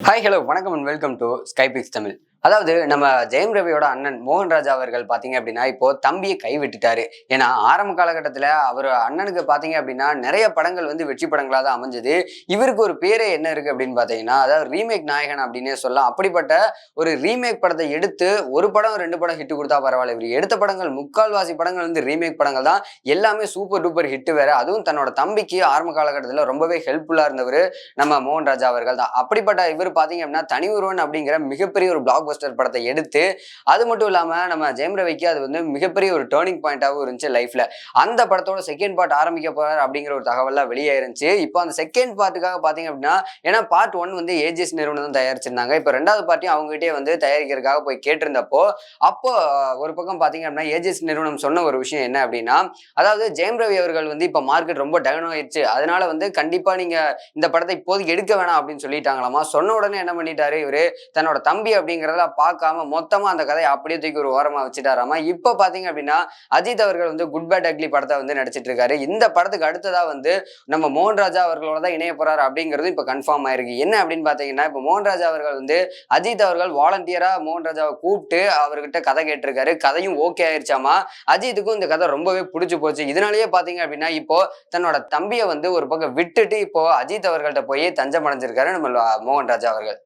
Hi hello வணக்கம் and welcome to ஸ்கைபிக்ஸ் Tamil. அதாவது நம்ம ஜெயம் ரவியோட அண்ணன் மோகன்ராஜா அவர்கள் பாத்தீங்க அப்படின்னா இப்போ தம்பியை கை விட்டுட்டாரு. ஏன்னா ஆரம்ப காலகட்டத்துல அவர் அண்ணனுக்கு பாத்தீங்க அப்படின்னா நிறைய படங்கள் வந்து வெற்றி படங்களா தான் அமைஞ்சது. இவருக்கு ஒரு பேரே என்ன இருக்கு அப்படின்னு பாத்தீங்கன்னா, அதாவது ரீமேக் நாயகன் அப்படின்னே சொல்லலாம். அப்படிப்பட்ட ஒரு ரீமேக் படத்தை எடுத்து ஒரு படம் ரெண்டு படம் ஹிட் கொடுத்தா பரவாயில்ல, இவர் எடுத்த படங்கள் முக்கால்வாசி படங்கள் வந்து ரீமேக் படங்கள் தான். எல்லாமே சூப்பர் டூப்பர் ஹிட் வேற. அதுவும் தன்னோட தம்பிக்கு ஆரம்ப காலகட்டத்தில் ரொம்பவே ஹெல்ப்ஃபுல்லா இருந்தவர் நம்ம மோகன்ராஜா அவர்கள் தான். அப்படிப்பட்ட இவர் பாத்தீங்க அப்படின்னா தனி ஒருவன் அப்படிங்கிற மிகப்பெரிய ஒரு பிளாக் பஸ்டர் படத்தை எடுத்து, அது மட்டும் இல்லாம நம்ம ஜெயம் ரவிக்கு அது வந்து மிகப்பெரிய ஒரு டர்னிங் பாயிண்டாவும் இருந்துச்சு லைஃப்ல. அந்த படத்தோட செகண்ட் பார்ட் ஆரம்பிக்க போறார் அப்படிங்கிற ஒரு தகவல்லாம் வெளியே இருந்துச்சு. இப்போ அந்த செகண்ட் பார்ட்டுக்காக பாத்தீங்க அப்படின்னா, ஏன்னா பார்ட் 1 வந்து ஏஜிஎஸ் நிறுவனம் தான் தயாரிச்சிருந்தாங்க. இப்போ ரெண்டாவது பார்ட்டியும் அவங்ககிட்டயே வந்து தயாரிக்கிறதுக்காக போய் கேட்டிருந்தப்போ, அப்போ ஒரு பக்கம் பாத்தீங்க அப்படின்னா ஏஜிஎஸ் நிறுவனம் சொன்ன ஒரு விஷயம் என்ன அப்படின்னா, அதாவது ஜெயம் ரவி அவர்கள் வந்து இப்ப மார்க்கெட் ரொம்ப டவுன் ஆயிடுச்சு, அதனால வந்து கண்டிப்பா நீங்க இந்த படத்தை இப்போதைக்கு எடுக்க வேணாம் அப்படின்னு சொல்லிட்டாங்களாமா. சொன்ன உடனே என்ன பண்ணிட்டாரு இவரு, தன்னோட தம்பி அப்படிங்கிறத பார்க்காம மொத்தமா அந்த கதையை அப்படியே தூக்கி ஒரு ஓரமா வச்சுட்டாராமா. இப்ப பாத்தீங்க அப்படின்னா அஜித் அவர்கள் வந்து குட் பேட் அக்லி படத்தை வந்து நடிச்சிட்டு இருக்காரு. இந்த படத்துக்கு அடுத்ததா வந்து நம்ம மோகன்ராஜா அவர்களோட தான் இணைய போறாரு அப்படிங்கிறது இப்ப கன்ஃபார்ம் ஆயிருக்கு. என்ன அப்படின்னு பாத்தீங்கன்னா, இப்ப மோகன்ராஜா அவர்கள் வந்து அஜித் அவர்கள் வாலண்டியரா மோகன்ராஜாவை கூப்பிட்டு அவர்கிட்ட கதை கேட்டிருக்காரு. கதையும் ஓகே ஆயிருச்சாமா. அஜித்துக்கும் இந்த கதை ரொம்பவே பிடிச்சு போச்சு. இதனாலேயே பாத்தீங்க அப்படின்னா இப்போ தன்னோட தம்பியை வந்து ஒரு பக்கம் விட்டுட்டு இப்போ அஜித் அவர்கள்ட்ட போய் தஞ்சம் அடைஞ்சிருக்காரு நம்ம மோகன்ராஜா அவர்கள்.